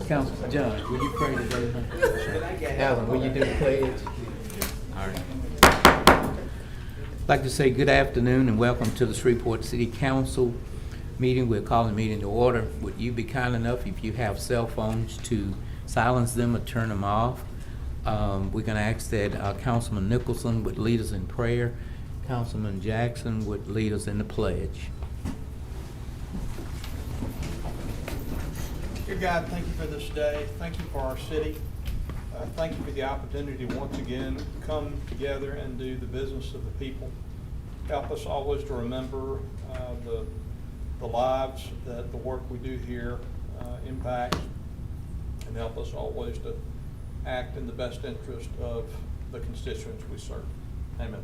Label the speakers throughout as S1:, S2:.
S1: Councilman John, will you pray today? Alan, will you do the pledge? All right. I'd like to say good afternoon and welcome to the Shreveport City Council meeting. We're calling the meeting to order. Would you be kind enough, if you have cell phones, to silence them or turn them off? We're going to ask that Councilman Nicholson would lead us in prayer. Councilman Jackson would lead us in the pledge.
S2: Dear God, thank you for this day. Thank you for our city. Thank you for the opportunity to once again come together and do the business of the people. Help us always to remember the lives that the work we do here impacts, and help us always to act in the best interest of the constituents we serve. Amen.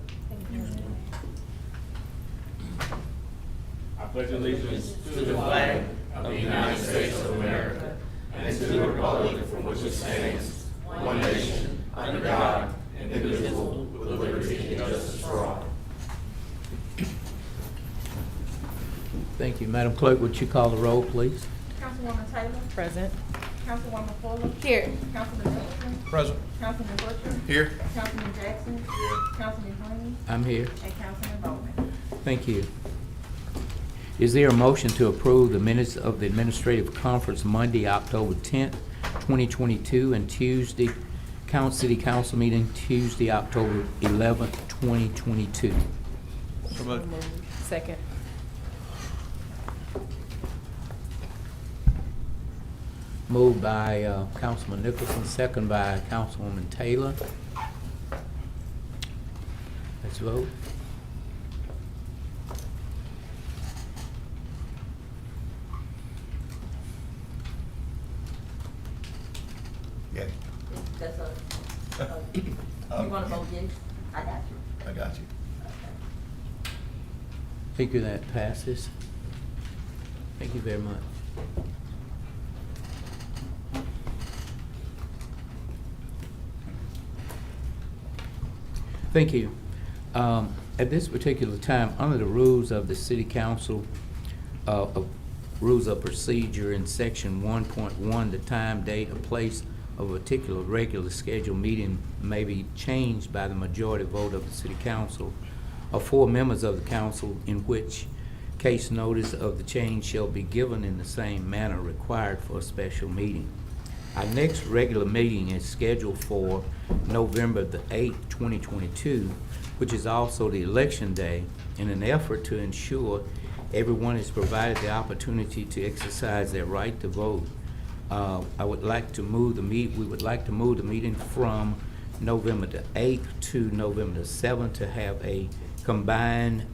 S3: I pledge allegiance to the flag of the United States of America and to the republic for which it stands, one nation, under God, indivisible, with liberty and justice for all.
S1: Thank you. Madam Clerk, would you call the roll, please?
S4: Councilwoman Taylor.
S5: Present.
S4: Councilwoman Fuller.
S5: Here.
S4: Councilman Nicholson.
S2: Present.
S4: Councilman Butcher.
S2: Here.
S4: Councilman Jackson.
S2: Here.
S4: Councilman Green.
S1: I'm here.
S4: And Councilman Bowman.
S1: Thank you. Is there a motion to approve the minutes of the administrative conference Monday, October 10th, 2022, and Tuesday, City Council meeting Tuesday, October 11th, 2022?
S2: So moved.
S5: Second.
S1: Moved by Councilman Nicholson, second by Councilwoman Taylor. Let's vote.
S6: Yeah,
S4: That's you want to vote yes? I got you.
S6: I got you.
S1: Thank you, that passes. Thank you very much. Thank you. At this particular time, under the rules of the City Council, Rules of Procedure in Section 1.1, the time, date, or place of a particular regular scheduled meeting may be changed by the majority vote of the City Council or 4 members of the Council, in which case notice of the change shall be given in the same manner required for a special meeting. Our next regular meeting is scheduled for November the 8th, 2022, which is also the election day. In an effort to ensure everyone is provided the opportunity to exercise their right to vote, we would like to move the meeting from November the 8th to November the 7th to have a combined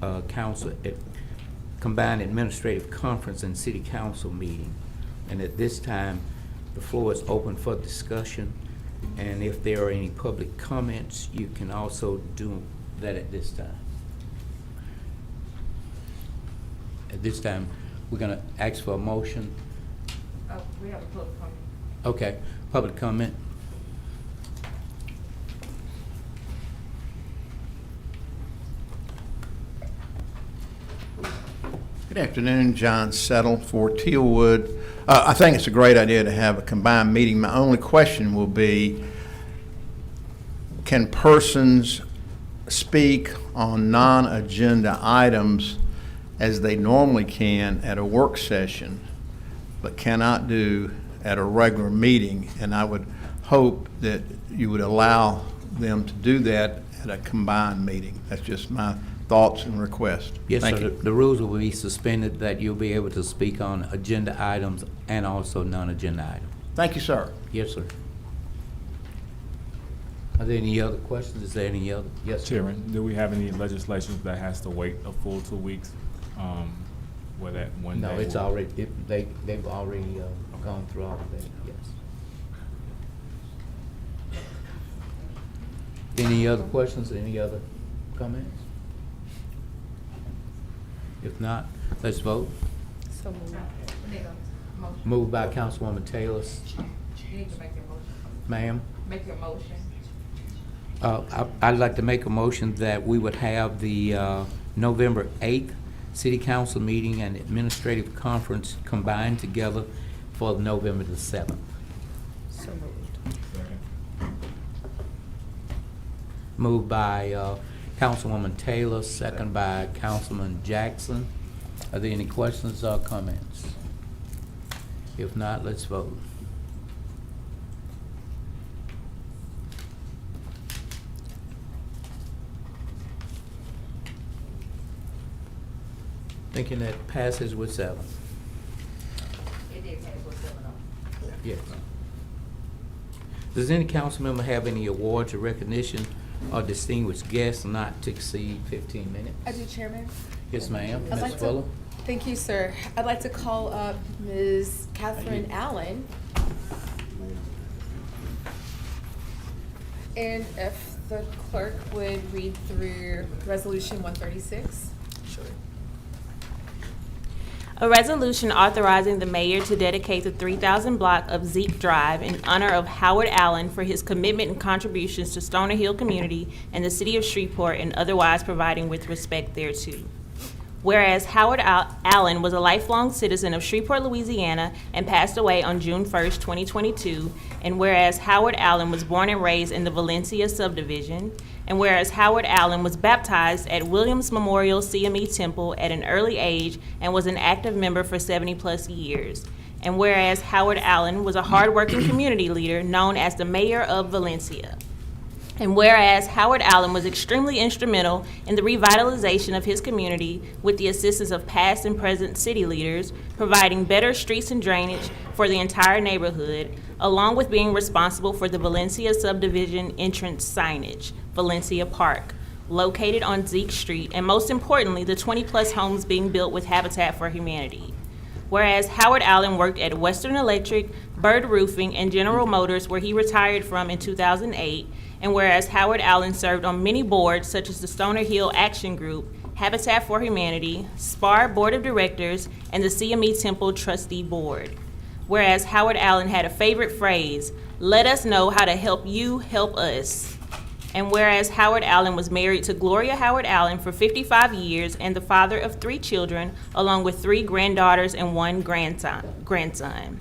S1: combined administrative conference and City Council meeting. And at this time, the floor is open for discussion, and if there are any public comments, you can also do that at this time. At this time, we're going to ask for a motion.
S4: We have a public comment.
S1: Okay, public comment.
S6: Good afternoon, John Settle for Tealwood. I think it's a great idea to have a combined meeting. My only question will be, can persons speak on non-agenda items as they normally can at a work session, but cannot do at a regular meeting? And I would hope that you would allow them to do that at a combined meeting. That's just my thoughts and requests.
S1: Yes,
S6: Thank
S1: sir.
S6: you.
S1: The rules will be suspended that you'll be able to speak on agenda items and also non-agenda items.
S6: Thank you, sir.
S1: Yes, sir. Are there any other questions? Is there any other? Yes, sir.
S3: Chairman, do we have any legislation that has to wait a full 2 weeks? Where that one
S1: No,
S3: day
S1: it's
S3: will-
S1: already, they've already gone through all of that, yes. Any other questions, any other comments? If not, let's vote.
S5: So moved.
S4: We need a motion.
S1: Moved by Councilwoman Taylor.
S4: You need to make your motion.
S1: Ma'am?
S4: Make your motion.
S1: I'd like to make a motion that we would have the November 8th city council meeting and administrative conference combined together for November the 7th.
S5: So moved.
S1: Moved by Councilwoman Taylor, second by Councilman Jackson. Are there any questions or comments? If not, let's vote. Thinking that passes with 7.
S4: It did pass with 7-0.
S1: Yes. Does any council member have any awards or recognition or distinguished guests not to exceed 15 minutes?
S5: I do, Chairman.
S1: Yes, ma'am.
S5: I'd
S1: Ms.
S5: like
S1: Fuller?
S5: to, thank you, sir. I'd like to call up Ms. Catherine Allen. And if the clerk would read through Resolution 136.
S1: Sure.
S7: A resolution authorizing the mayor to dedicate the 3000 block of Zeke Drive in honor of Howard Allen for his commitment and contributions to Stoner Hill community and the city of Shreveport, and otherwise providing with respect thereto. Whereas Howard Allen was a lifelong citizen of Shreveport, Louisiana, and passed away on June 1st, 2022, and whereas Howard Allen was born and raised in the Valencia subdivision, and whereas Howard Allen was baptized at Williams Memorial CME Temple at an early age and was an active member for 70-plus years, and whereas Howard Allen was a hardworking community leader known as the Mayor of Valencia. And whereas Howard Allen was extremely instrumental in the revitalization of his community with the assistance of past and present city leaders, providing better streets and drainage for the entire neighborhood, along with being responsible for the Valencia subdivision entrance signage, Valencia Park, located on Zeke Street, and most importantly, the 20-plus homes being built with Habitat for Humanity. Whereas Howard Allen worked at Western Electric, Bird Roofing, and General Motors, where he retired from in 2008, and whereas Howard Allen served on many boards such as the Stoner Hill Action Group, Habitat for Humanity, SPAR Board of Directors, and the CME Temple Trustee Board. Whereas Howard Allen had a favorite phrase, "Let us know how to help you help us." And whereas Howard Allen was married to Gloria Howard Allen for 55 years and the father of 3 children, along with 3 granddaughters and 1 grandson.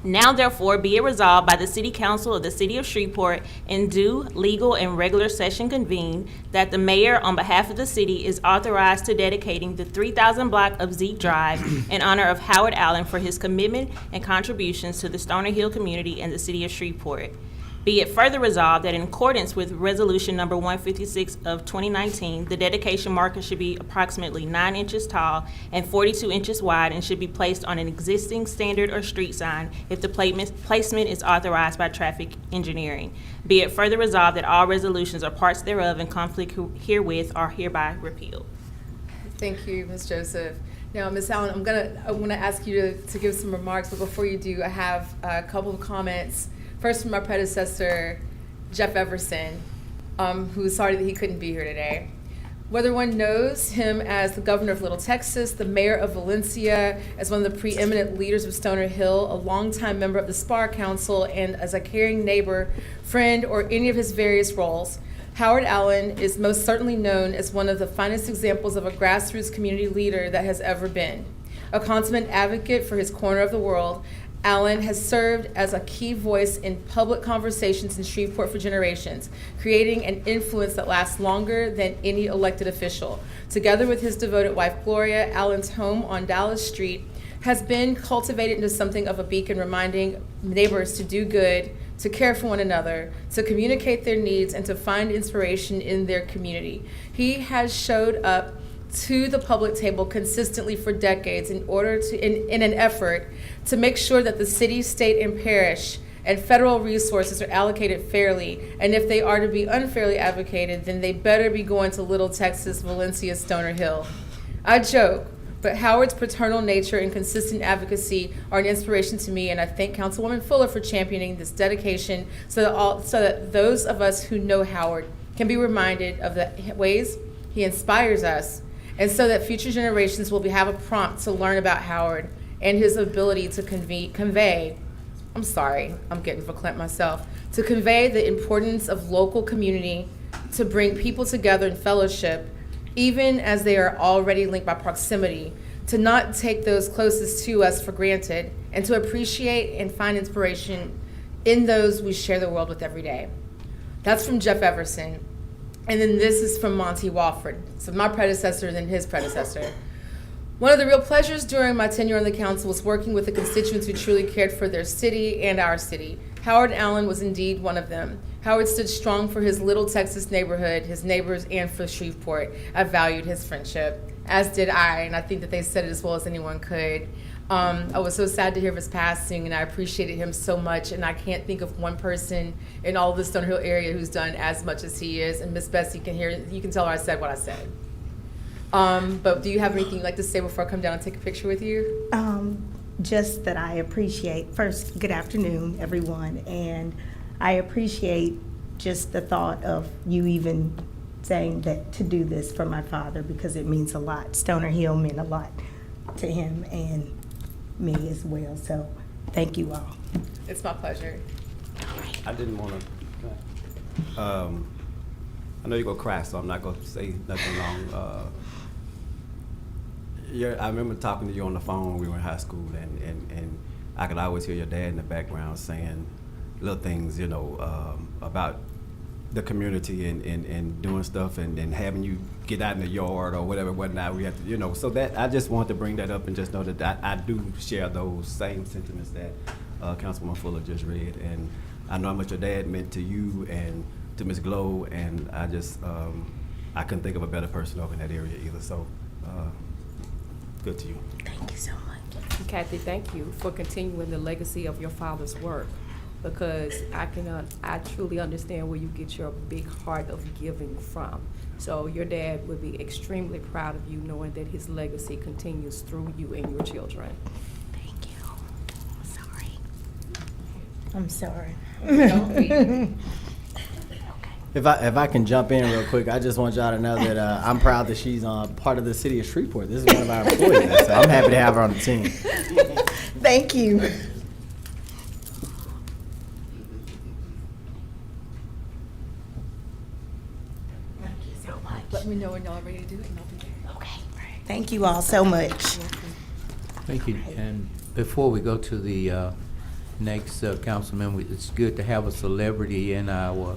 S7: Now therefore be it resolved by the City Council of the City of Shreveport in due legal and regular session convened that the mayor on behalf of the city is authorized to dedicating the 3000 block of Zeke Drive in honor of Howard Allen for his commitment and contributions to the Stoner Hill community and the City of Shreveport. Be it further resolved that in accordance with Resolution Number 156 of 2019, the dedication marker should be approximately 9 inches tall and 42 inches wide and should be placed on an existing standard or street sign if the placement is authorized by traffic engineering. Be it further resolved that all resolutions or parts thereof in conflict herewith are hereby repealed.
S5: Thank you, Ms. Joseph. Now, Ms. Allen, I'm gonna ask you to give some remarks, but before you do, I have a couple of comments. First, from my predecessor, Jeff Everson, who is sorry that he couldn't be here today. Whether one knows him as the governor of Little Texas, the mayor of Valencia, as one of the preeminent leaders of Stoner Hill, a longtime member of the SPAR Council, and as a caring neighbor, friend, or any of his various roles, Howard Allen is most certainly known as one of the finest examples of a grassroots community leader that has ever been. A consummate advocate for his corner of the world, Allen has served as a key voice in public conversations in Shreveport for generations, creating an influence that lasts longer than any elected official. Together with his devoted wife, Gloria, Allen's home on Dallas Street has been cultivated into something of a beacon, reminding neighbors to do good, to care for one another, to communicate their needs, and to find inspiration in their community. He has showed up to the public table consistently for decades in an effort to make sure that the city, state, and parish and federal resources are allocated fairly, and if they are to be unfairly advocated, then they better be going to Little Texas, Valencia, Stoner Hill. I joke, but Howard's paternal nature and consistent advocacy are an inspiration to me, and I thank Councilwoman Fuller for championing this dedication so that those of us who know Howard can be reminded of the ways he inspires us, and so that future generations will have a prompt to learn about Howard and his ability to convey the importance of local community, to bring people together in fellowship, even as they are already linked by proximity, to not take those closest to us for granted, and to appreciate and find inspiration in those we share the world with every day. That's from Jeff Everson. And then this is from Monty Walford, so my predecessor and his predecessor. One of the real pleasures during my tenure on the council was working with the constituents who truly cared for their city and our city. Howard Allen was indeed one of them. Howard stood strong for his little Texas neighborhood, his neighbors, and for Shreveport. I valued his friendship, as did I, and I think that they said it as well as anyone could. I was so sad to hear of his passing, and I appreciated him so much, and I can't think of one person in all of the Stoner Hill area who's done as much as he is, and Miss Bessie can hear, you can tell her I said what I said. But do you have anything you'd like to say before I come down and take a picture with you?
S8: Just that I appreciate, first, good afternoon, everyone, and I appreciate just the thought of you even saying that to do this for my father, because it means a lot. Stoner Hill meant a lot to him and me as well, so thank you all.
S5: It's my pleasure.
S9: I didn't want to. I know you're gonna cry, so I'm not gonna say nothing long. I remember talking to you on the phone when we were in high school, and I could always hear your dad in the background saying little things, about the community and doing stuff and having you get out in the yard or whatnot. We have to, so that I just wanted to bring that up and just know that I do share those same sentiments that Councilman Fuller just read, and I know how much your dad meant to you and to Ms. Glow, and I just I couldn't think of a better person over in that area either. So good to you.
S8: Thank you so much.
S10: Kathy, thank you for continuing the legacy of your father's work, because I truly understand where you get your big heart of giving from. So your dad would be extremely proud of you, knowing that his legacy continues through you and your children.
S8: Thank you. I'm sorry.
S11: If I can jump in real quick, I just want y'all to know that I'm proud that she's part of the city of Shreveport. This is one of our employees, so I'm happy to have her on the team.
S8: Thank you.
S5: Let me know when y'all are ready to do it, and I'll be there.
S8: Okay. Thank you all so much.
S1: Thank you. And before we go to the next councilman, it's good to have a celebrity in our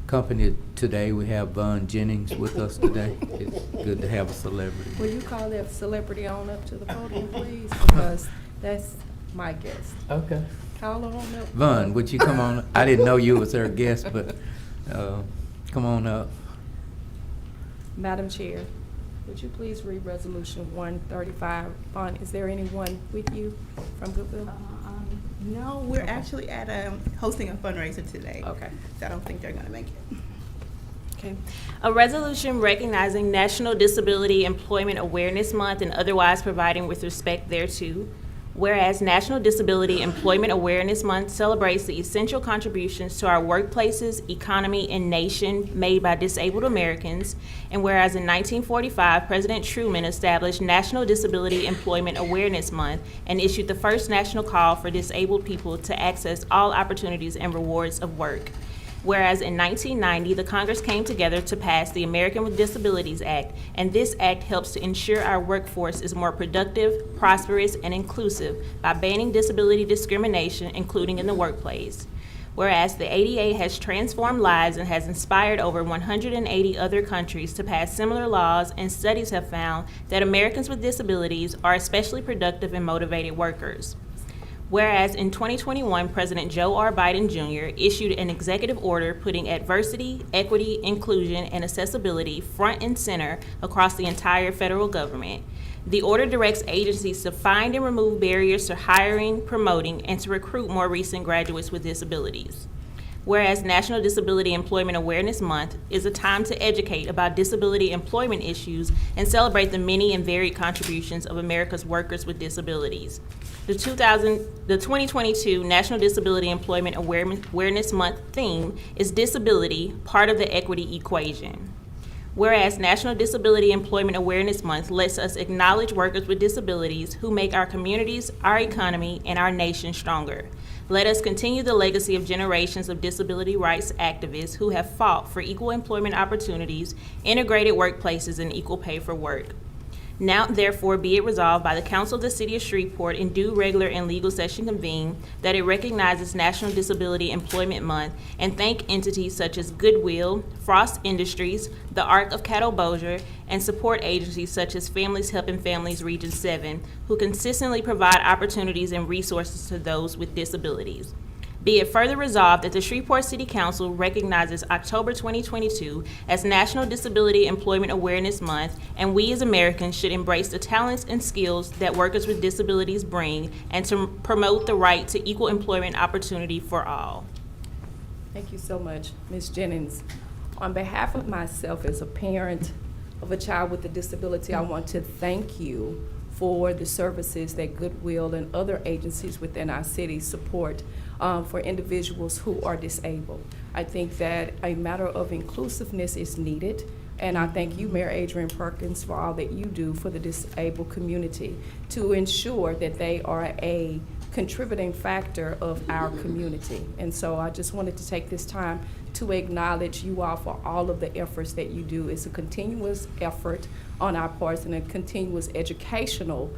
S1: company today. We have Vaughn Jennings with us today. It's good to have a celebrity.
S10: Will you call that celebrity on up to the podium, please? Because that's my guest.
S1: Okay.
S10: Call her on up.
S1: Vaughn, would you come on? I didn't know you was her guest, but come on up.
S10: Madam Chair, would you please read Resolution 135? Vaughn, is there anyone with you from Goodwill?
S12: No, we're actually at hosting a fundraiser today.
S10: Okay.
S12: So I don't think they're gonna make it.
S7: Okay. A resolution recognizing National Disability Employment Awareness Month and otherwise providing with respect thereto. Whereas National Disability Employment Awareness Month celebrates the essential contributions to our workplaces, economy, and nation made by disabled Americans, and whereas in 1945, President Truman established National Disability Employment Awareness Month and issued the first national call for disabled people to access all opportunities and rewards of work. Whereas in 1990, the Congress came together to pass the American with Disabilities Act, and this act helps to ensure our workforce is more productive, prosperous, and inclusive by banning disability discrimination, including in the workplace. Whereas the ADA has transformed lives and has inspired over 180 other countries to pass similar laws, and studies have found that Americans with disabilities are especially productive and motivated workers. Whereas in 2021, President Joe R. Biden Jr. issued an executive order putting adversity, equity, inclusion, and accessibility front and center across the entire federal government. The order directs agencies to find and remove barriers to hiring, promoting, and to recruit more recent graduates with disabilities. Whereas National Disability Employment Awareness Month is a time to educate about disability employment issues and celebrate the many and varied contributions of America's workers with disabilities. The 2022 National Disability Employment Awareness Month theme is Disability, Part of the Equity Equation. Whereas National Disability Employment Awareness Month lets us acknowledge workers with disabilities who make our communities, our economy, and our nation stronger. Let us continue the legacy of generations of disability rights activists who have fought for equal employment opportunities, integrated workplaces, and equal pay for work. Now, therefore, be it resolved by the Council of the City of Shreveport in due regular and legal session convened that it recognizes National Disability Employment Month and thank entities such as Goodwill, Frost Industries, the Arc of Cattle Bossier, and support agencies such as Families Helping Families Region 7, who consistently provide opportunities and resources to those with disabilities. Be it further resolved that the Shreveport City Council recognizes October 2022 as National Disability Employment Awareness Month, and we as Americans should embrace the talents and skills that workers with disabilities bring and to promote the right to equal employment opportunity for all.
S10: Thank you so much, Ms. Jennings. On behalf of myself as a parent of a child with a disability, I want to thank you for the services that Goodwill and other agencies within our city support for individuals who are disabled. I think that a matter of inclusiveness is needed, and I thank you, Mayor Adrian Perkins, for all that you do for the disabled community to ensure that they are a contributing factor of our community. And so I just wanted to take this time to acknowledge you all for all of the efforts that you do. It's a continuous effort on our parts and a continuous educational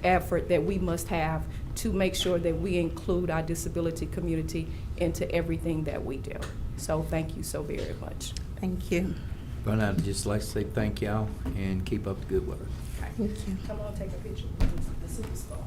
S10: effort that we must have to make sure that we include our disability community into everything that we do. So thank you so very much.
S12: Thank you.
S1: But I'd just like to say thank y'all and keep up the good work.
S12: Thank you.
S10: Come on, take a picture with the superstar.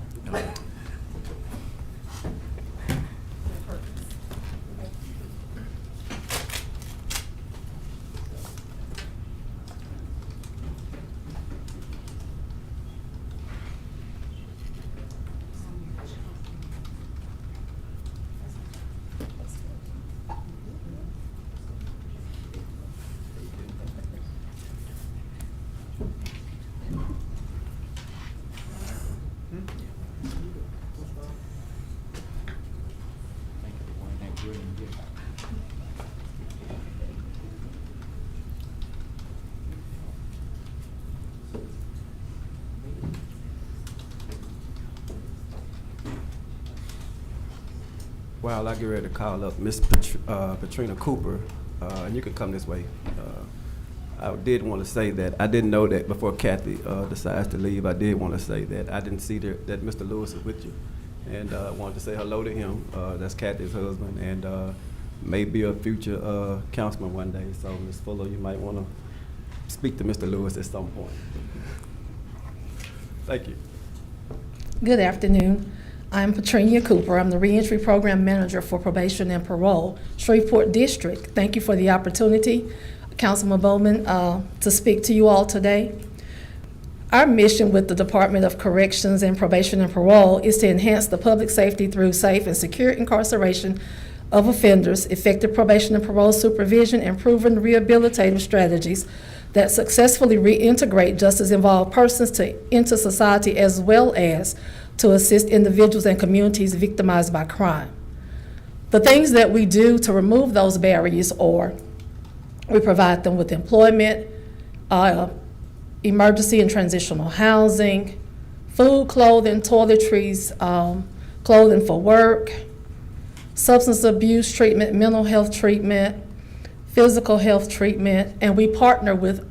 S9: While I get ready to call up Miss Patrina Cooper, and you can come this way. I did want to say that I didn't know that before Kathy decides to leave. I did want to say that I didn't see that Mr. Lewis is with you, and I wanted to say hello to him. That's Kathy's husband, and maybe a future councilman one day. So, Ms. Fuller, you might want to speak to Mr. Lewis at some point. Thank you.
S13: Good afternoon. I'm Patricia Cooper. I'm the Reentry Program Manager for Probation and Parole, Shreveport District. Thank you for the opportunity, Councilman Bowman, to speak to you all today. Our mission with the Department of Corrections and Probation and Parole is to enhance the public safety through safe and secure incarceration of offenders, effective probation and parole supervision, and proven rehabilitative strategies that successfully reintegrate justice-involved persons into society, as well as to assist individuals and communities victimized by crime. The things that we do to remove those barriers are we provide them with employment, emergency and transitional housing, food, clothing, toiletries, clothing for work, substance abuse treatment, mental health treatment, physical health treatment, and we partner with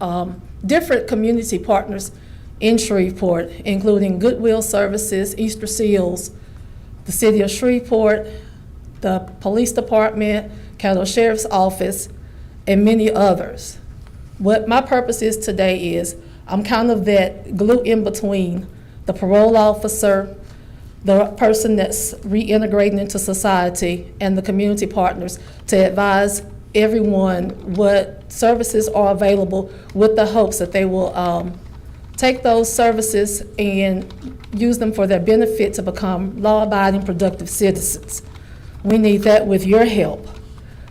S13: different community partners in Shreveport, including Goodwill Services, Easter Seals, the City of Shreveport, the Police Department, Caddo Sheriff's Office, and many others. What my purpose is today is I'm kind of that glue in between the parole officer, the person that's reintegrating into society, and the community partners to advise everyone what services are available with the hopes that they will take those services and use them for their benefit to become law-abiding, productive citizens. We need that with your help.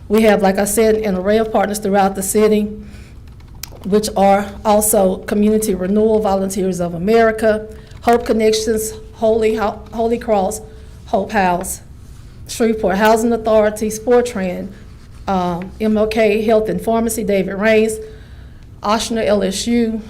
S13: We have, like I said, an array of partners throughout the city, which are also Community Renewal Volunteers of America, Hope Connections, Holy Cross, Hope House, Shreveport Housing Authority, Sportran, MLK Health and Pharmacy, David Rains, Oshner LSU,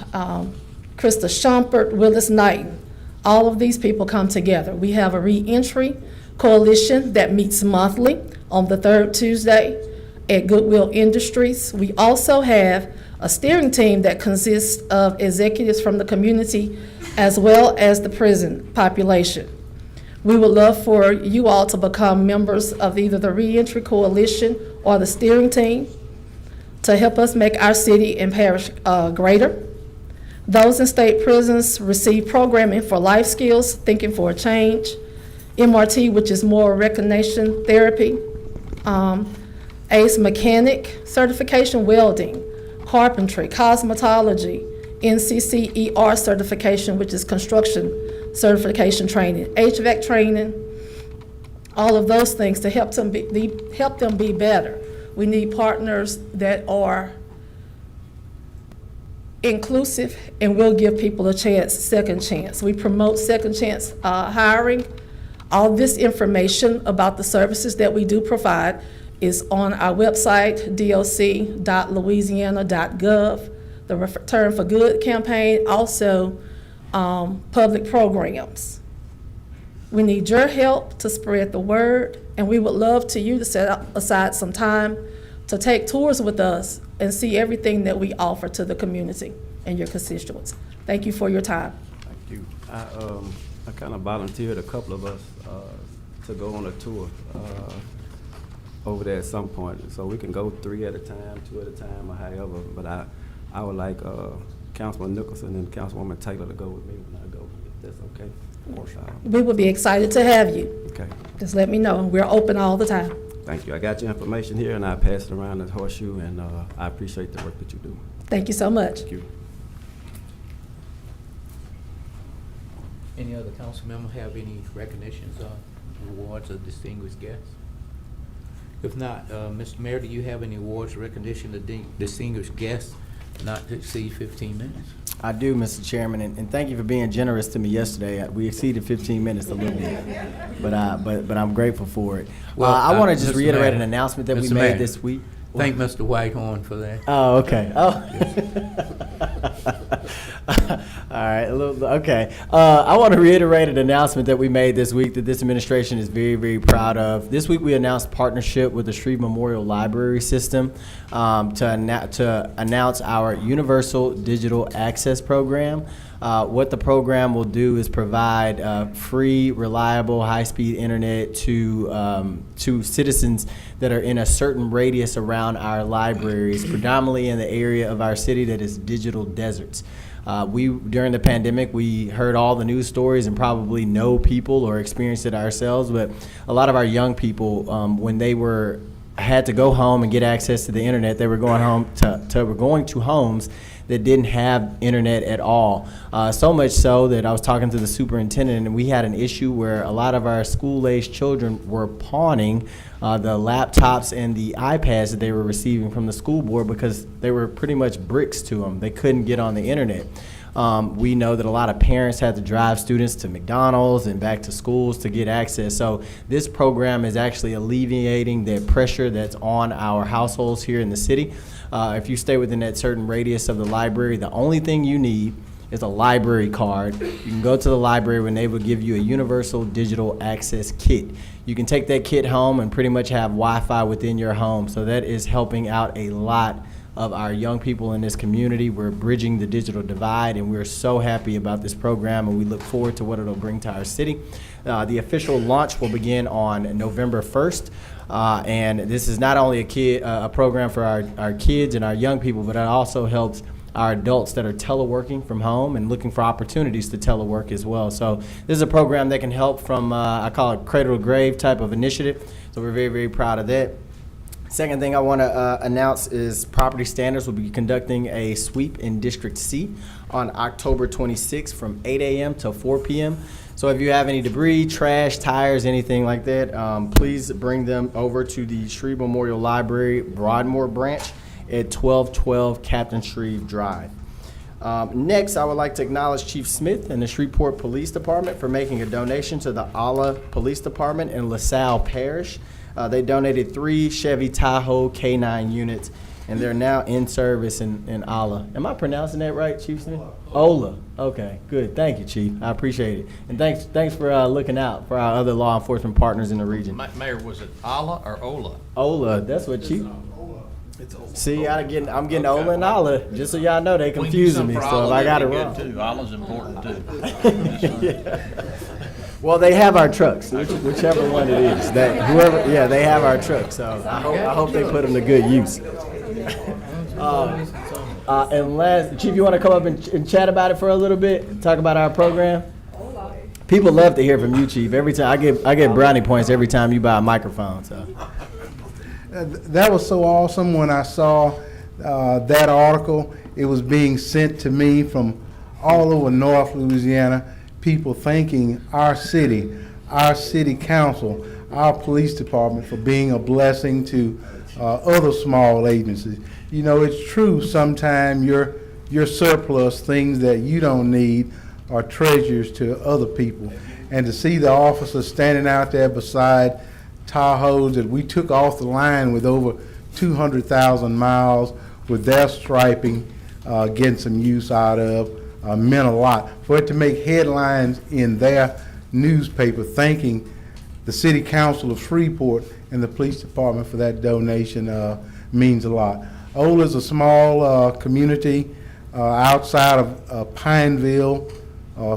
S13: Krista Shumpert, Willis Knighton. All of these people come together. We have a reentry coalition that meets monthly on the third Tuesday at Goodwill Industries. We also have a steering team that consists of executives from the community as well as the prison population. We would love for you all to become members of either the reentry coalition or the steering team to help us make our city and parish greater. Those in state prisons receive programming for life skills, thinking for a change, MRT, which is moral recognition therapy, ACE mechanic certification, welding, carpentry, cosmetology, NCCER certification, which is construction certification training, HVAC training, all of those things to help them be better. We need partners that are inclusive and will give people a chance, second chance. We promote second chance hiring. All this information about the services that we do provide is on our website, doc.louisiana.gov, the Return for Good campaign, also public programs. We need your help to spread the word, and we would love to you to set aside some time to take tours with us and see everything that we offer to the community and your constituents. Thank you for your time.
S9: Thank you. I kind of volunteered a couple of us to go on a tour over there at some point. So we can go 3 at a time, 2 at a time, or however. But I would like Councilman Nicholson and Councilwoman Taylor to go with me when I go, if that's okay.
S13: We would be excited to have you.
S9: Okay.
S13: Just let me know. We're open all the time.
S9: Thank you. I got your information here, and I pass it around at Horseshoe, and I appreciate the work that you do.
S13: Thank you so much.
S9: Thank you.
S1: Any other council member have any recognitions or awards of distinguished guests? If not, Mr. Mayor, do you have any awards or recognition of distinguished guests not to exceed 15 minutes?
S11: I do, Mr. Chairman, and thank you for being generous to me yesterday. We exceeded 15 minutes a little bit, but I'm grateful for it.
S1: Well,
S11: I want to just
S1: Mr.
S11: reiterate
S1: Mayor,
S11: an announcement that we
S1: Mr.
S11: made
S1: Mayor,
S11: this week.
S1: Thank Mr. Whitehorn for that.
S11: Oh, okay. Oh. All right. Okay. I want to reiterate an announcement that we made this week that this administration is very, very proud of. This week we announced partnership with the Shreve Memorial Library System to announce our Universal Digital Access Program. What the program will do is provide free, reliable, high-speed internet to citizens that are in a certain radius around our libraries, predominantly in the area of our city that is digital deserts. During the pandemic, we heard all the news stories and probably know people or experienced it ourselves, but a lot of our young people, when they had to go home and get access to the internet, they were going home to homes that didn't have internet at all. So much so that I was talking to the superintendent, and we had an issue where a lot of our school-aged children were pawning the laptops and the iPads that they were receiving from the school board because they were pretty much bricks to them. They couldn't get on the internet. We know that a lot of parents had to drive students to McDonald's and back to schools to get access. So this program is actually alleviating the pressure that's on our households here in the city. If you stay within that certain radius of the library, the only thing you need is a library card. You can go to the library and they will give you a universal digital access kit. You can take that kit home and pretty much have Wi-Fi within your home. So that is helping out a lot of our young people in this community. We're bridging the digital divide, and we're so happy about this program, and we look forward to what it'll bring to our city. The official launch will begin on November 1st. And this is not only a program for our kids and our young people, but it also helps our adults that are teleworking from home and looking for opportunities to telework as well. So this is a program that can help from, I call it cradle to grave type of initiative. So we're very, very proud of that. Second thing I want to announce is Property Standards will be conducting a sweep in District C on October 26th from 8 a.m. till 4 p.m. So if you have any debris, trash, tires, anything like that, please bring them over to the Shreve Memorial Library Broadmoor branch at 1212 Captain Shreve Drive. Next, I would like to acknowledge Chief Smith and the Shreveport Police Department for making a donation to the Alla Police Department in LaSalle Parish. They donated 3 Chevy Tahoe K9 units, and they're now in service in Ola. Am I pronouncing that right, Chief Smith? Ola. Okay, good. Thank you, Chief. I appreciate it. And thanks for looking out for our other law enforcement partners in the region.
S3: Mayor, was it Ola or Ola?
S11: Ola, that's what Chief. See, I'm getting Ola and Ola, just so y'all know they confusing me, so if I got it wrong.
S3: Ola's important too.
S11: Yeah. Well, they have our trucks, whichever one it is. They have our trucks, so I hope they put them to good use. And last, Chief, you want to come up and chat about it for a little bit, talk about our program? People love to hear from you, Chief. Every time I get brownie points every time you buy a microphone. So.
S14: That was so awesome when I saw that article. It was being sent to me from all over North Louisiana, people thanking our city council, our police department for being a blessing to other small agencies. You know, it's true, sometimes your surplus, things that you don't need, are treasures to other people. And to see the officers standing out there beside Tahoes that we took off the line with over 200,000 miles with their striping, getting some use out of, meant a lot. For it to make headlines in their newspaper thanking the City Council of Shreveport and the police department for that donation means a lot. Ola is a small community outside of Pineville,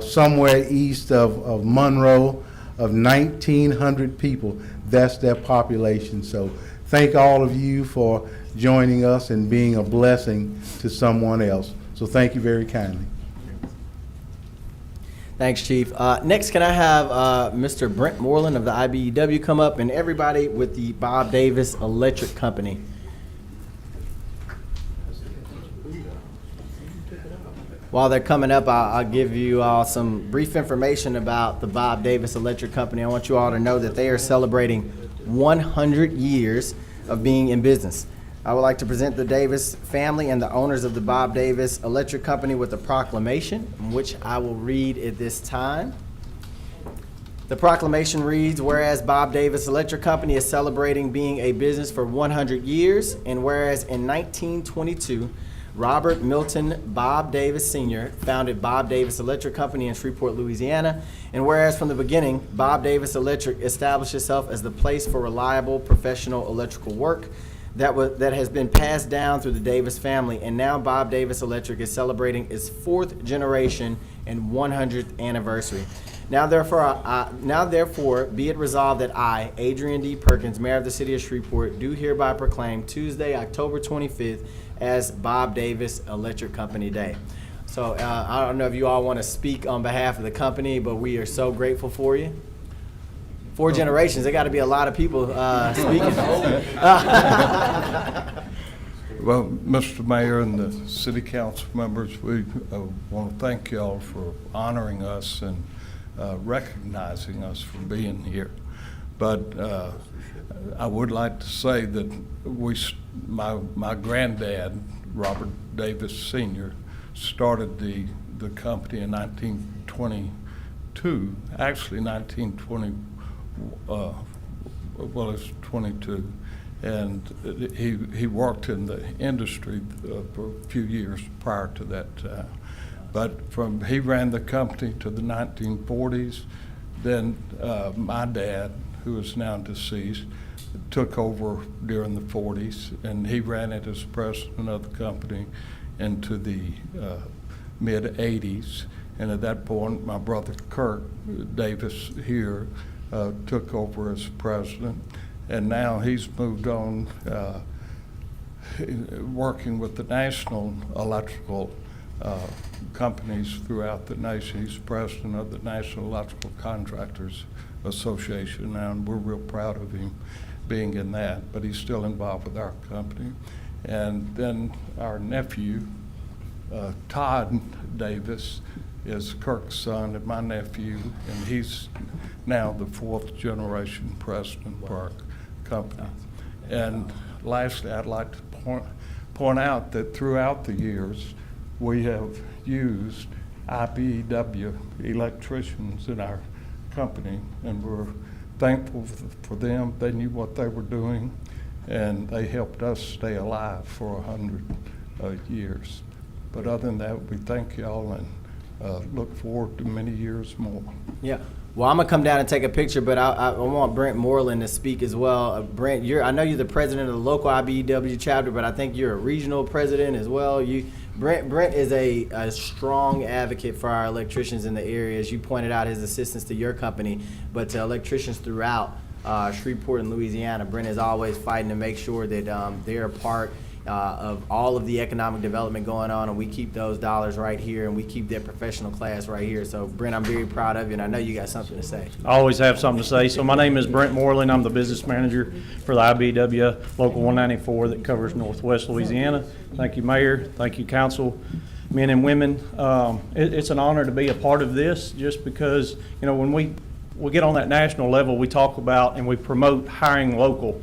S14: somewhere east of Monroe, of 1,900 people. That's their population. So thank all of you for joining us and being a blessing to someone else. So thank you very kindly.
S11: Thanks, Chief. Next, can I have Mr. Brent Moreland of the IBEW come up, and everybody with the Bob Davis Electric Company. While they're coming up, I'll give you all some brief information about the Bob Davis Electric Company. I want you all to know that they are celebrating 100 years of being in business. I would like to present the Davis family and the owners of the Bob Davis Electric Company with a proclamation, which I will read at this time. The proclamation reads, whereas Bob Davis Electric Company is celebrating being a business for 100 years, and whereas in 1922, Robert Milton Bob Davis Sr. founded Bob Davis Electric Company in Shreveport, Louisiana. And whereas from the beginning, Bob Davis Electric established itself as the place for reliable professional electrical work that has been passed down through the Davis family. And now Bob Davis Electric is celebrating its 4th generation and 100th anniversary. Now therefore, be it resolved that I, Adrian D. Perkins, Mayor of the City of Shreveport, do hereby proclaim Tuesday, October 25th, as Bob Davis Electric Company Day. So I don't know if you all want to speak on behalf of the company, but we are so grateful for you. 4 generations, there got to be a lot of people speaking.
S15: Well, Mr. Mayor and the city council members, we want to thank y'all for honoring us and recognizing us for being here. But I would like to say that my granddad, Robert Davis Sr., started the company in 1922, actually 1920, well, it's 22. And he worked in the industry for a few years prior to that time. But he ran the company to the 1940s. Then my dad, who is now deceased, took over during the 40s, and he ran it as president of the company into the mid-80s. And at that point, my brother Kirk Davis here took over as president. And now he's moved on working with the national electrical companies throughout the nation. He's president of the National Electrical Contractors Association now, and we're real proud of him being in that, but he's still involved with our company. And then our nephew, Todd Davis, is Kirk's son and my nephew, and he's now the 4th generation president of our company. And lastly, I'd like to point out that throughout the years, we have used IBEW electricians in our company, and we're thankful for them. They knew what they were doing, and they helped us stay alive for 100 years. But other than that, we thank y'all and look forward to many years more.
S11: Yeah. Well, I'm gonna come down and take a picture, but I want Brent Moreland to speak as well. Brent, I know you're the president of the local IBEW chapter, but I think you're a regional president as well. Brent is a strong advocate for our electricians in the area. As you pointed out, his assistance to your company, but to electricians throughout Shreveport and Louisiana. Brent is always fighting to make sure that they're a part of all of the economic development going on, and we keep those dollars right here, and we keep that professional class right here. So, Brent, I'm very proud of you, and I know you got something to say.
S16: I always have something to say. So my name is Brent Moreland. I'm the business manager for the IBEW Local 194 that covers Northwest Louisiana. Thank you, Mayor. Thank you, Council, men and women. It's an honor to be a part of this, just because, you know, when we get on that national level, we talk about and we promote hiring local.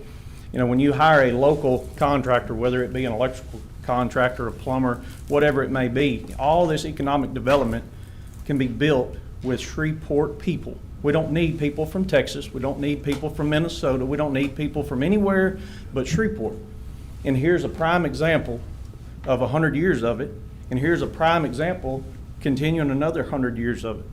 S16: You know, when you hire a local contractor, whether it be an electrical contractor, a plumber, whatever it may be, all this economic development can be built with Shreveport people. We don't need people from Texas. We don't need people from Minnesota. We don't need people from anywhere but Shreveport. And here's a prime example of 100 years of it. And here's a prime example continuing another 100 years of it.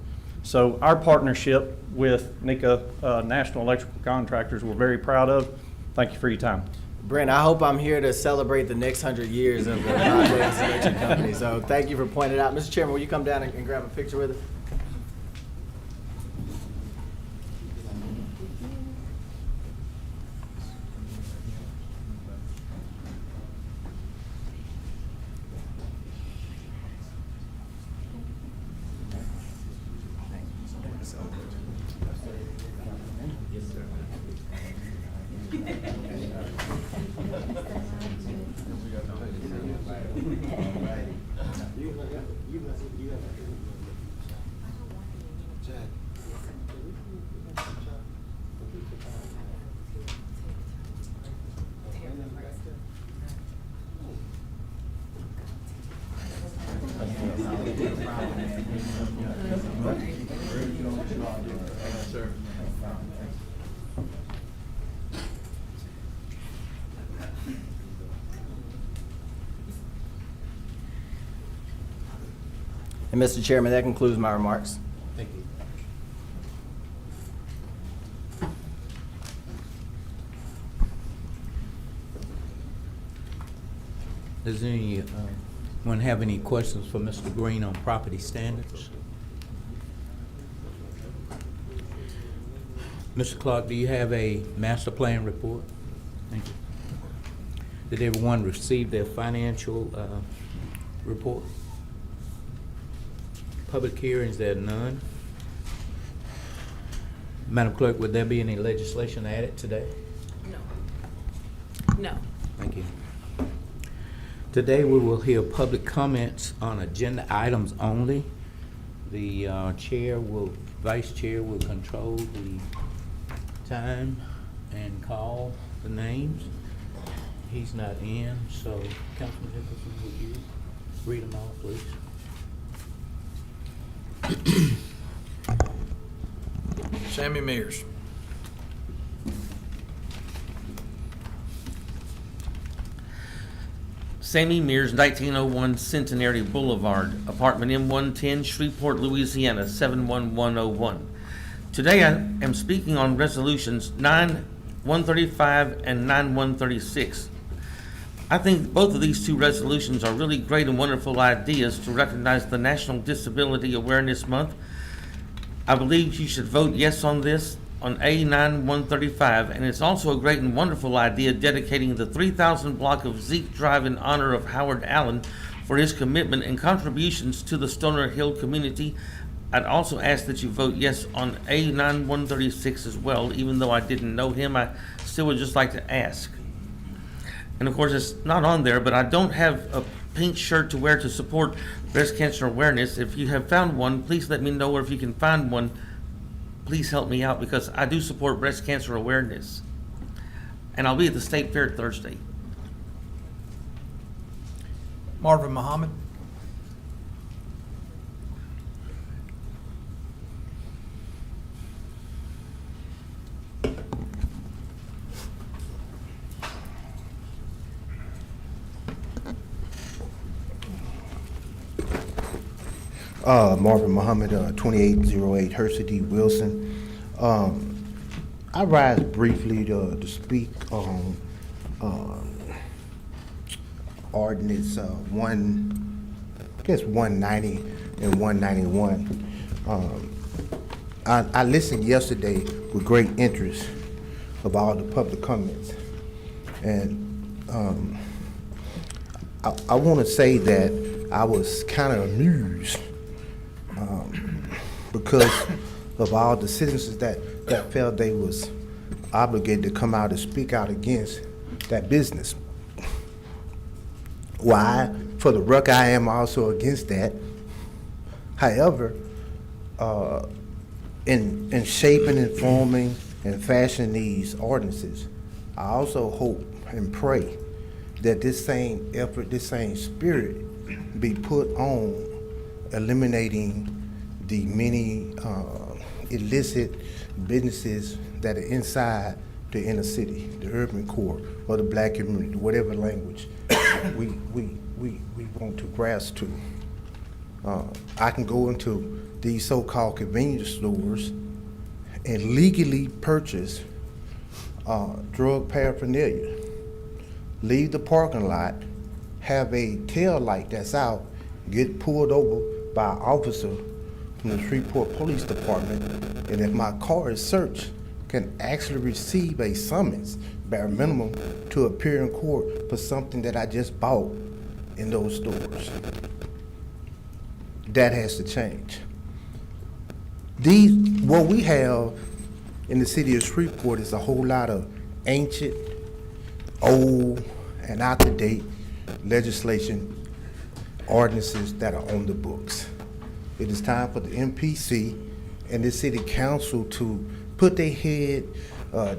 S16: So our partnership with NECA National Electrical Contractors, we're very proud of. Thank you for your time.
S11: Brent, I hope I'm here to celebrate the next 100 years of the Northwest Electric Company. So thank you for pointing it out. Mr. Chairman, will you come down and grab a picture with us? And Mr. Chairman, that concludes my remarks.
S1: Thank you. Does anyone have any questions for Mr. Green on property standards? Mr. Clark, do you have a master plan report? Thank you. Did everyone receive their financial report? Public hearings, there are none. Madam Clerk, would there be any legislation added today?
S7: No.
S1: Thank you. Today, we will hear public comments on agenda items only. The vice chair will control the time and call the names. He's not in, so Councilman Nicholson, would you read them all, please?
S17: Sammy Mears. Sammy Mears, 1901 Centenary Boulevard, apartment M110, Shreveport, Louisiana, 71101. Today I am speaking on resolutions 9-135 and 9-136. I think both of these two resolutions are really great and wonderful ideas to recognize the National Disability Awareness Month. I believe you should vote yes on this, on A9-135, and it's also a great and wonderful idea dedicating the 3000 block of Zeke Drive in honor of Howard Allen for his commitment and contributions to the Stoner Hill community. I'd also ask that you vote yes on A9-136 as well. Even though I didn't know him, I still would just like to ask. And of course, it's not on there, but I don't have a pink shirt to wear to support breast cancer awareness. If you have found one, please let me know, or if you can find one, please help me out, because I do support breast cancer awareness. And I'll be at the State Fair Thursday.
S18: Marvin Muhammad.
S19: Marvin Muhammad, 2808 Hersey D. Wilson. I rise briefly to speak on ordinance 190 and 191. I listened yesterday with great interest of all the public comments, and I want to say that I was kind of amused because of all the citizens that felt they was obligated to come out and speak out against that business. Why? For the record, I am also against that. However, in shaping and forming and fashioning these ordinances, I also hope and pray that this same effort, this same spirit be put on eliminating the many illicit businesses that are inside the inner city, the urban core, or the black community, whatever language we want to grasp to. I can go into these so-called convenience stores and legally purchase drug paraphernalia, leave the parking lot, have a tail light that's out, get pulled over by an officer from the Shreveport Police Department, and if my car is searched, can actually receive a summons, bare minimum, to appear in court for something that I just bought in those stores. That has to change. What we have in the city of Shreveport is a whole lot of ancient, old, and out-to-date legislation, ordinances that are on the books. It is time for the MPC and the city council to put their head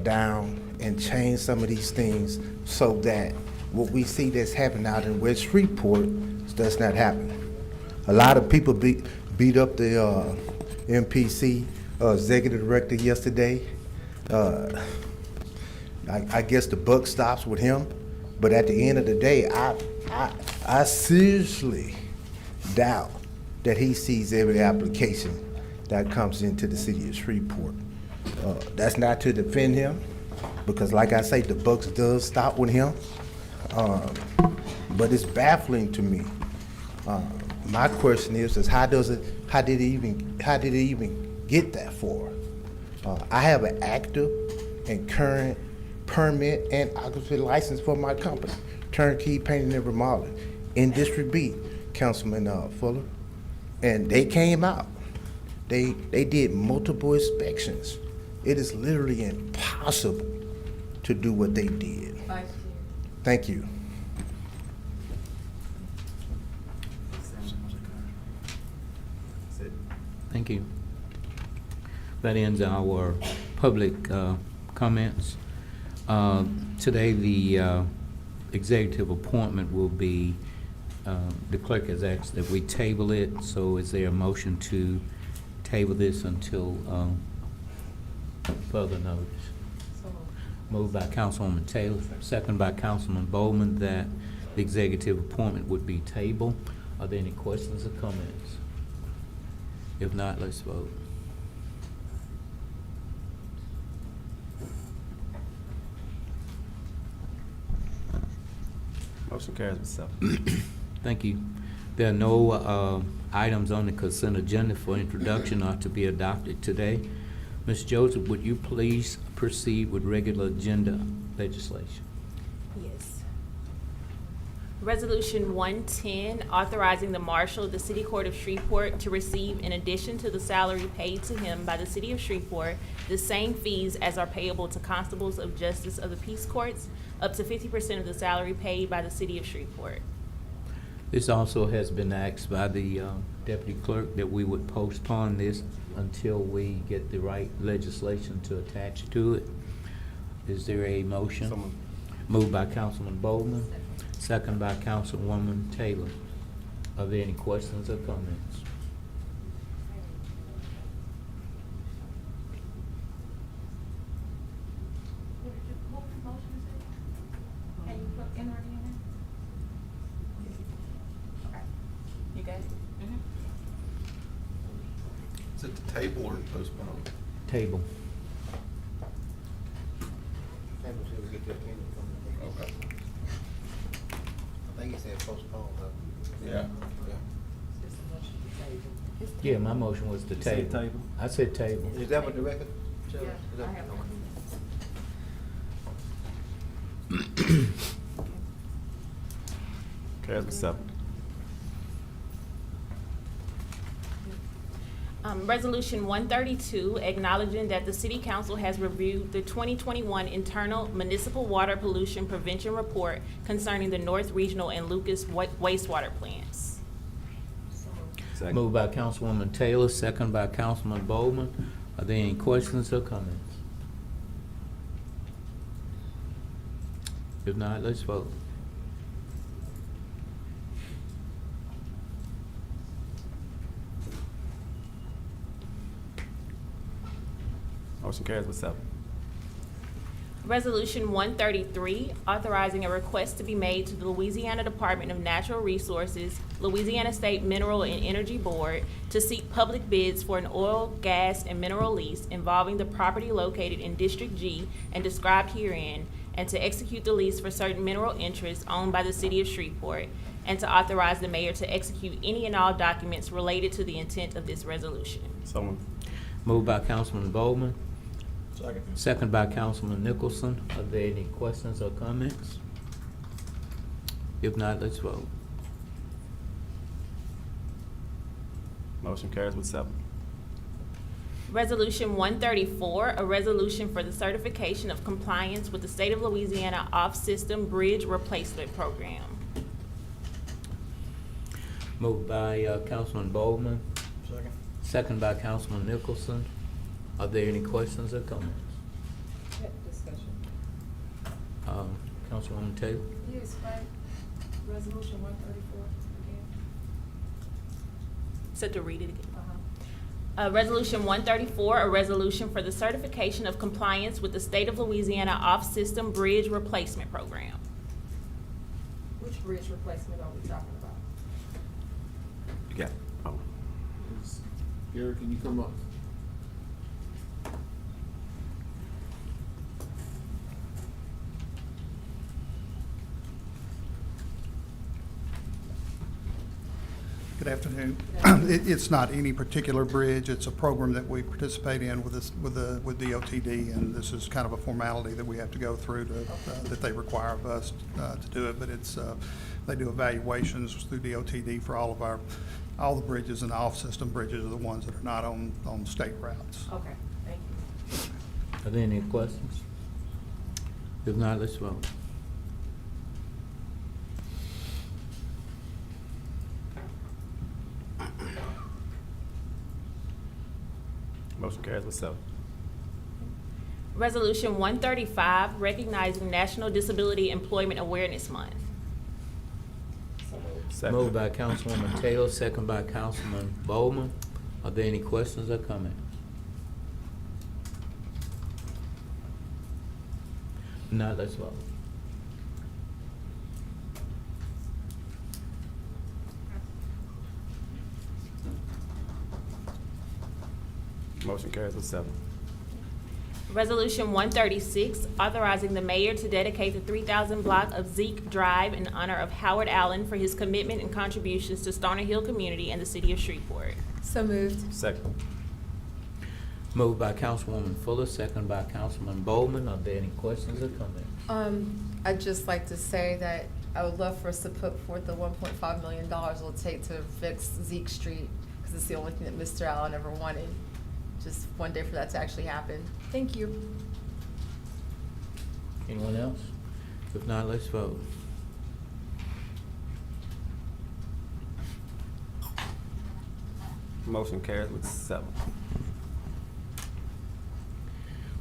S19: down and change some of these things so that what we see that's happening out in West Shreveport does not happen. A lot of people beat up the MPC executive director yesterday. I guess the buck stops with him, but at the end of the day, I seriously doubt that he sees every application that comes into the city of Shreveport. That's not to defend him, because like I say, the buck does stop with him. But it's baffling to me. My question is how did it even get that far? I have an active and current permit and occupancy license for my company, Turnkey Painting and Remodeling, in District B, Councilman Fuller, and they came out. They did multiple inspections. It is literally impossible to do what they did. Thank you.
S1: Thank you. That ends our public comments. Today, the executive appointment will be, the clerk has asked that we table it, so is there a motion to table this until further notice? Moved by Councilwoman Taylor, second by Councilman Bowman, that the executive appointment would be tabled. Are there any questions or comments? If not, let's vote.
S9: Motion carries with 7.
S1: Thank you. There are no items on the consent agenda for introduction or to be adopted today. Ms. Joseph, would you please proceed with regular agenda legislation?
S7: Yes. Resolution 110, authorizing the marshal of the City Court of Shreveport to receive, in addition to the salary paid to him by the City of Shreveport, the same fees as are payable to constables of justice of the peace courts, up to 50% of the salary paid by the City of Shreveport.
S1: This also has been asked by the deputy clerk that we would postpone this until we get the right legislation to attach to it. Is there a motion? Moved by Councilman Bowman, second by Councilwoman Taylor. Are there any questions or comments?
S7: You got it?
S3: Is it the table or postpone?
S1: Table.
S3: Okay.
S19: I think he said postpone, though.
S3: Yeah.
S1: Yeah, my motion was to
S9: You said
S1: table.
S9: table?
S1: I said table.
S19: Is that what the record?
S4: Yeah,
S19: Is that-
S4: I have one.
S9: Carries with 7.
S7: Resolution 132, acknowledging that the City Council has reviewed the 2021 Internal Municipal Water Pollution Prevention Report concerning the North Regional and Lucas wastewater plants.
S9: Second.
S1: Moved by Councilwoman Taylor, second by Councilman Bowman. Are there any questions or comments? If not, let's vote.
S9: Motion carries with 7.
S7: Resolution 133, authorizing a request to be made to the Louisiana Department of Natural Resources, Louisiana State Mineral and Energy Board to seek public bids for an oil, gas, and mineral lease involving the property located in District G and described herein, and to execute the lease for certain mineral interests owned by the City of Shreveport, and to authorize the mayor to execute any and all documents related to the intent of this resolution.
S9: So moved.
S1: Moved by Councilman Bowman,
S3: Second.
S1: second by Councilman Nicholson. Are there any questions or comments? If not, let's vote.
S9: Motion carries with 7.
S7: Resolution 134, a resolution for the certification of compliance with the State of Louisiana Off-System Bridge Replacement Program.
S1: Moved by Councilman Bowman,
S3: Second.
S1: second by Councilman Nicholson. Are there any questions or comments?
S10: Discussion.
S1: Councilwoman Taylor?
S10: Yes, right. Resolution 134 again.
S7: So to read it again. Resolution 134, a resolution for the certification of compliance with the State of Louisiana Off-System Bridge Replacement Program.
S10: Which bridge replacement are we talking about?
S9: You got it. Oh.
S3: Gary, can you come up?
S20: Good afternoon. It's not any particular bridge. It's a program that we participate in with DOTD, and this is kind of a formality that we have to go through to, that they require of us to do it. But it's they do evaluations through DOTD for all the bridges, and the off-system bridges are the ones that are not on state routes.
S10: Okay, thank you.
S1: Are there any questions? If not, let's vote.
S9: Motion carries with 7.
S7: Resolution 135, recognizing National Disability Employment Awareness Month.
S9: Second.
S1: Moved by Councilwoman Taylor, second by Councilman Bowman. Are there any questions or comments? If not, let's vote.
S9: Motion carries with 7.
S7: Resolution 136, authorizing the mayor to dedicate the 3,000 block of Zeke Drive in honor of Howard Allen for his commitment and contributions to Stoner Hill community and the city of Shreveport.
S5: So moved.
S9: Second.
S1: Moved by Councilwoman Fuller, second by Councilman Bowman. Are there any questions or comments?
S5: I'd just like to say that I would love for us to put forth the $1.5 million it'll take to fix Zeke Street, because it's the only thing that Mr. Allen ever wanted. Just one day for that to actually happen. Thank you.
S1: Anyone else? If not, let's vote.
S9: Motion carries with 7.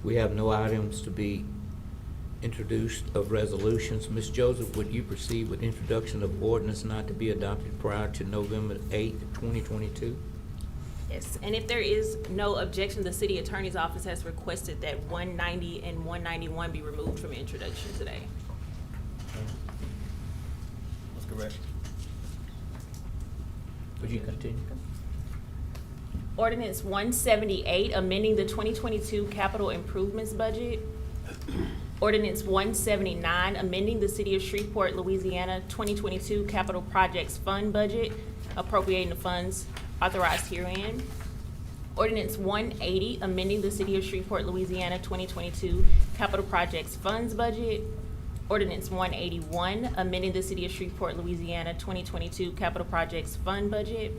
S1: We have no items to be introduced of resolutions. Ms. Joseph, would you proceed with introduction of ordinance not to be adopted prior to November 8th, 2022?
S7: Yes, and if there is no objection, the city attorney's office has requested that 190 and 191 be removed from introduction today.
S3: That's correct.
S1: Would you continue?
S7: Ordinance 178, amending the 2022 capital improvements budget. Ordinance 179, amending the City of Shreveport, Louisiana 2022 capital projects fund budget, appropriating the funds authorized herein. Ordinance 180, amending the City of Shreveport, Louisiana 2022 capital projects funds budget. Ordinance 181, amending the City of Shreveport, Louisiana 2022 capital projects fund budget.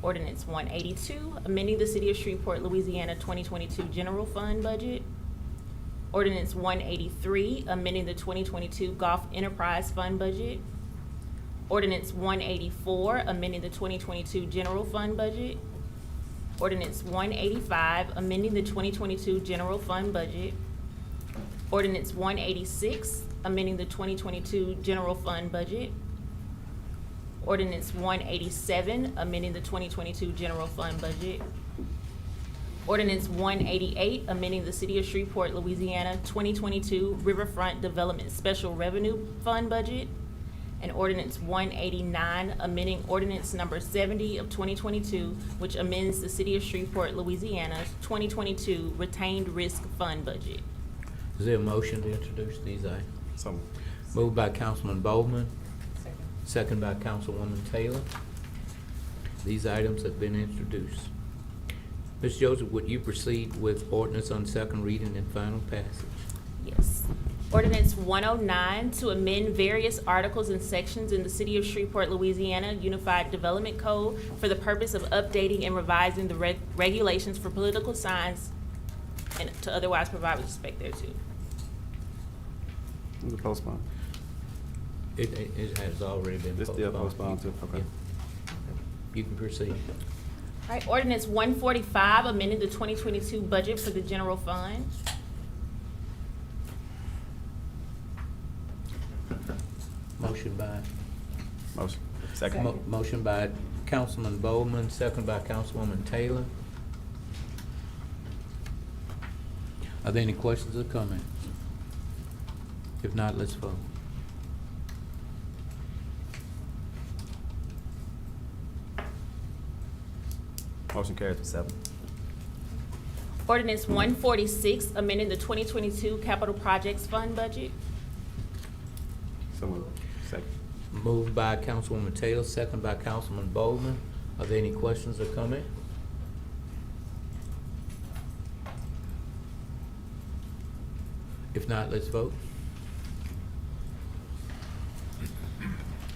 S7: Ordinance 182, amending the City of Shreveport, Louisiana 2022 general fund budget. Ordinance 183, amending the 2022 Golf Enterprise Fund budget. Ordinance 184, amending the 2022 general fund budget. Ordinance 185, amending the 2022 general fund budget. Ordinance 186, amending the 2022 general fund budget. Ordinance 187, amending the 2022 general fund budget. Ordinance 188, amending the City of Shreveport, Louisiana 2022 Riverfront Development Special Revenue Fund budget. And Ordinance 189, amending Ordinance Number 70 of 2022, which amends the City of Shreveport, Louisiana's 2022 Retained Risk Fund budget.
S1: Is there a motion to introduce these items? Moved by Councilman Bowman. Second by Councilwoman Taylor. These items have been introduced. Ms. Joseph, would you proceed with ordinance on second reading and final passage?
S7: Yes. Ordinance 109 to amend various articles and sections in the City of Shreveport, Louisiana Unified Development Code for the purpose of updating and revising the regulations for political signs and to otherwise provide with respect thereto.
S9: Is it postponed?
S1: It has already been
S9: It's still postponed too, okay.
S1: Yeah. You can proceed.
S7: All right, ordinance 145, amending the 2022 budget for the general fund.
S1: Motion by.
S9: Motion. Second.
S1: Motion by Councilman Bowman, second by Councilwoman Taylor. Are there any questions or comments? If not, let's vote.
S9: Motion carries with 7.
S7: Ordinance 146, amending the 2022 capital projects fund budget.
S9: So moved. Second.
S1: Moved by Councilwoman Taylor, second by Councilman Bowman. Are there any questions or comments? If not, let's vote.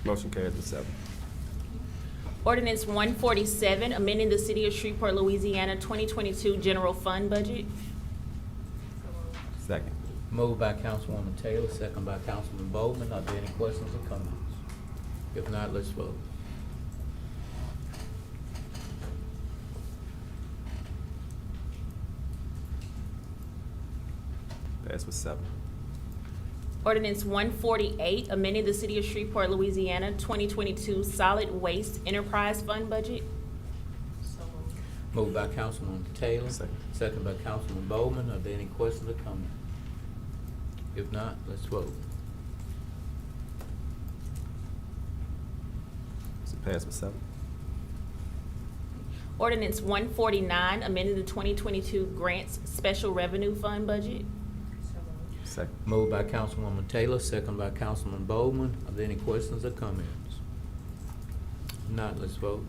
S9: Motion carries with 7.
S7: Ordinance 147, amending the City of Shreveport, Louisiana 2022 general fund budget.
S9: Second.
S1: Moved by Councilwoman Taylor, second by Councilman Bowman. Are there any questions or comments? If not, let's vote.
S9: Pass with 7.
S7: Ordinance 148, amending the City of Shreveport, Louisiana 2022 solid waste enterprise fund budget.
S1: Moved by Councilwoman Taylor, second by Councilman Bowman. Are there any questions or comments? If not, let's vote.
S9: So pass with 7.
S7: Ordinance 149, amending the 2022 grants special revenue fund budget.
S9: Second.
S1: Moved by Councilwoman Taylor, second by Councilman Bowman. Are there any questions or comments? If not, let's vote.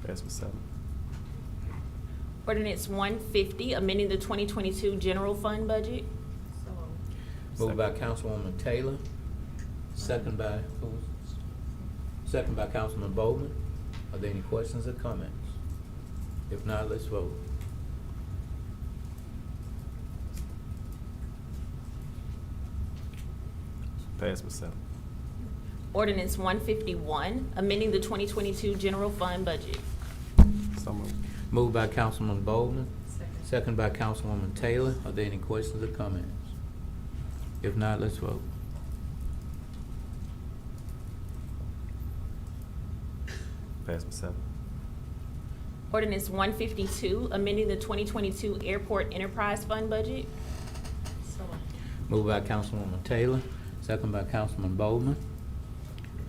S9: Pass with 7.
S7: Ordinance 150, amending the 2022 general fund budget.
S1: Moved by Councilwoman Taylor, second by who? Second by Councilman Bowman. Are there any questions or comments? If not, let's vote.
S9: Pass with 7.
S7: Ordinance 151, amending the 2022 general fund budget.
S9: So moved.
S1: Moved by Councilman Bowman, second by Councilwoman Taylor. Are there any questions or comments? If not, let's vote.
S9: Pass with 7.
S7: Ordinance 152, amending the 2022 airport enterprise fund budget.
S1: Moved by Councilwoman Taylor, second by Councilman Bowman.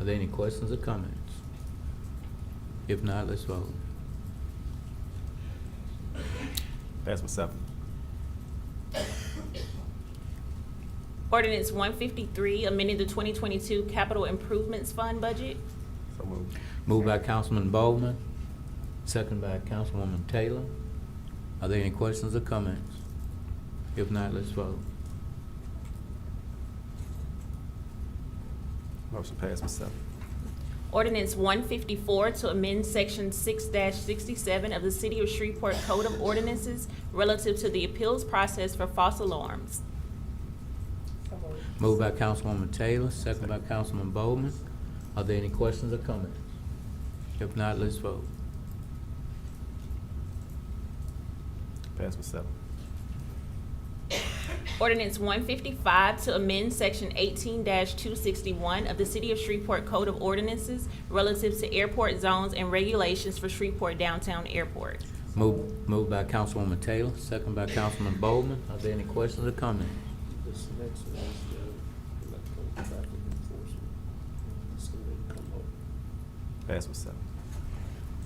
S1: Are there any questions or comments? If not, let's vote.
S9: Pass with 7.
S7: Ordinance 153, amending the 2022 Capital Improvements Fund budget.
S9: So moved.
S1: Moved by Councilman Bowman, second by Councilwoman Taylor. Are there any questions or comments? If not, let's vote.
S9: Motion passed with 7.
S7: Ordinance 154 to amend Section 6-67 of the City of Shreveport Code of Ordinances relative to the appeals process for false alarms.
S1: Moved by Councilwoman Taylor, second by Councilman Bowman. Are there any questions or comments? If not, let's vote.
S9: Pass with 7.
S7: Ordinance 155 to amend Section 18-261 of the City of Shreveport Code of Ordinances relative to airport zones and regulations for Shreveport Downtown Airport.
S1: Moved by Councilwoman Taylor, second by Councilman Bowman. Are there any questions or comments?
S3: This next one is the electronic traffic enforcement. It's gonna come up.
S9: Pass with 7.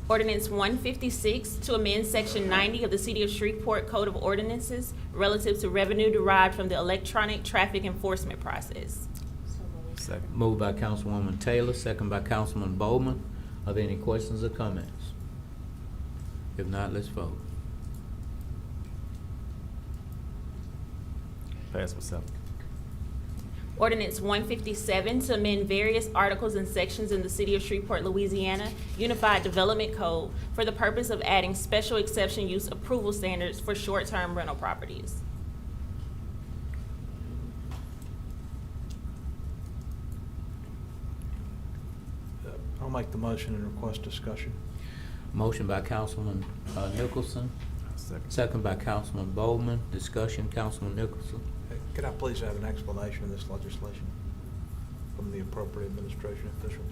S7: Ordinance 156 to amend Section 90 of the City of Shreveport Code of Ordinances relative to revenue derived from the electronic traffic enforcement process.
S9: Second.
S1: Moved by Councilwoman Taylor, second by Councilman Bowman. Are there any questions or comments? If not, let's vote.
S9: Pass with 7.
S7: Ordinance 157 to amend various articles and sections in the City of Shreveport, Louisiana Unified Development Code for the purpose of adding special exception use approval standards for short-term rental properties.
S18: I'll make the motion and request discussion.
S1: Motion by Councilman Nicholson,
S9: Second.
S1: second by Councilman Bowman. Discussion, Councilman Nicholson.
S18: Could I please have an explanation of this legislation from the appropriate administration official?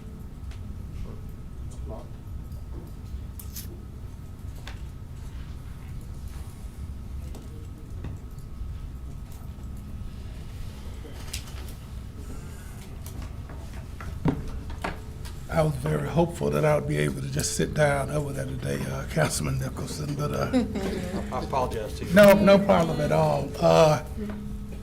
S14: I was very hopeful that I would be able to just sit down over there today, Councilman Nicholson, but
S18: I apologize to you.
S14: no problem at all.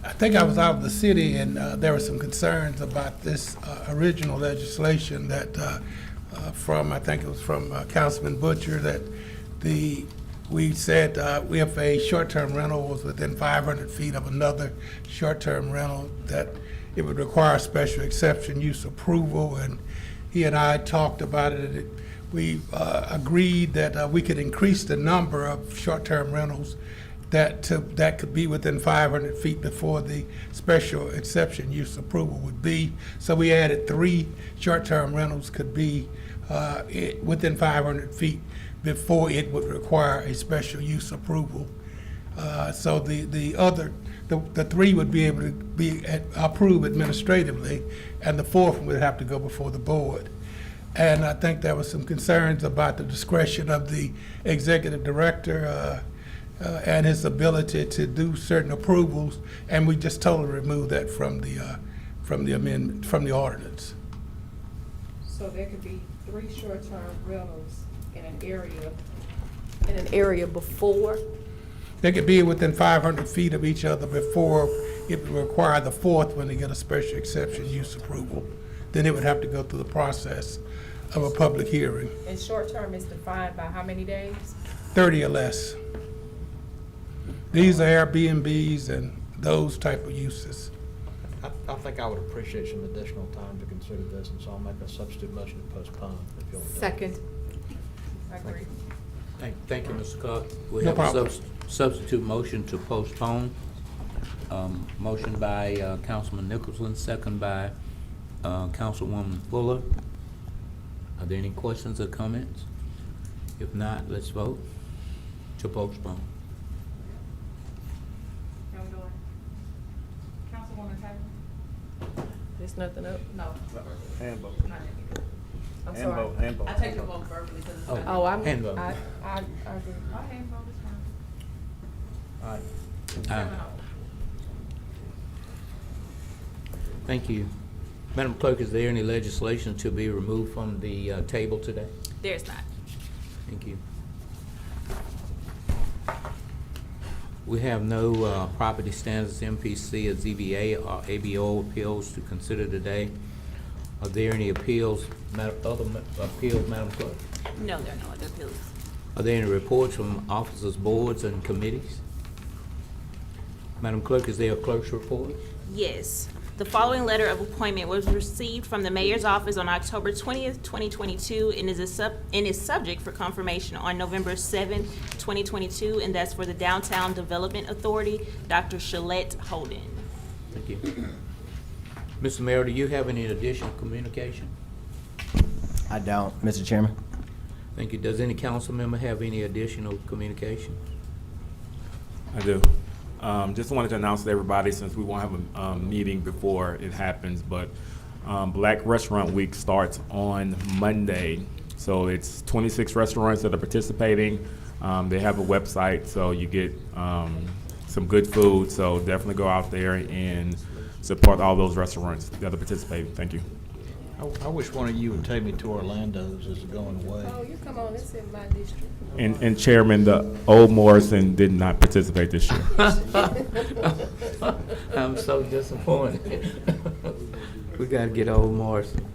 S14: I think I was out of the city, and there were some concerns about this original legislation that I think it was from Councilman Butcher, that we said if a short-term rental was within 500 feet of another short-term rental, that it would require special exception use approval, and he and I talked about it, and we agreed that we could increase the number of short-term rentals that could be within 500 feet before the special exception use approval would be. So we added 3 short-term rentals could be within 500 feet before it would require a special use approval. So the 3 would be able to be approved administratively, and the 4th one would have to go before the board. And I think there was some concerns about the discretion of the executive director and his ability to do certain approvals, and we just totally removed that from the amendment, from the ordinance.
S10: So there could be 3 short-term rentals in an area before?
S14: They could be within 500 feet of each other before it would require the 4th one to get a special exception use approval. Then it would have to go through the process of a public hearing,
S10: And short-term is defined by how many days?
S14: 30 or less. These are Airbnbs and those type of uses.
S18: I think I would appreciate some additional time to consider this, and so I'll make a substitute motion to postpone, if you'll.
S5: Second.
S10: I agree.
S1: Thank you, Mr. Clark. We
S14: No
S1: have a
S14: problem.
S1: substitute motion to postpone. Motion by Councilman Nicholson, second by Councilwoman Fuller. Are there any questions or comments? If not, let's vote to postpone.
S10: Councilwoman Taylor? There's nothing up? No.
S3: Hand vote.
S10: I'm
S3: Hand
S10: sorry.
S3: vote, hand vote.
S4: I take your vote verbally because it's.
S1: Oh,
S10: I'm.
S1: hand vote.
S10: I agree.
S4: My hand vote is fine.
S18: All right.
S1: Aye. Thank you. Madam Clerk, is there any legislation to be removed from the table today?
S7: There's not.
S1: Thank you. We have no property standards, MPC, or ZBA, or ABO appeals to consider today. Are there any appeals, other appeals, Madam Clerk?
S7: No, there are no other appeals.
S1: Are there any reports from officers, boards, and committees? Madam Clerk, is there a clerk's report?
S7: Yes. The following letter of appointment was received from the mayor's office on October 20th, 2022, and is subject for confirmation on November 7th, 2022, and that's for the Downtown Development Authority, Dr. Shalette Holden.
S1: Thank you. Mr. Mayor, do you have any additional communication?
S11: I don't, Mr. Chairman.
S1: Thank you. Does any council member have any additional communication?
S3: I do. Just wanted to announce to everybody, since we won't have a meeting before it happens, but Black Restaurant Week starts on Monday. So it's 26 restaurants that are participating. They have a website, so you get some good food. So definitely go out there and support all those restaurants that are participating. Thank you.
S18: I wish one of you would take me to Orlando's as it's going away.
S10: Oh, you come on, it's in my district.
S3: And Chairman, the Old Morrison did not participate this year.
S1: I'm so disappointed. We gotta get Old Morrison.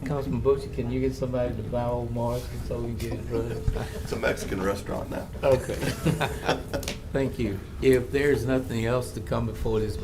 S1: Councilman Butcher, can you get somebody to buy Old Morrison so we can get it running?
S21: It's a Mexican restaurant now.
S1: Okay. Thank you. If there's nothing else to come before this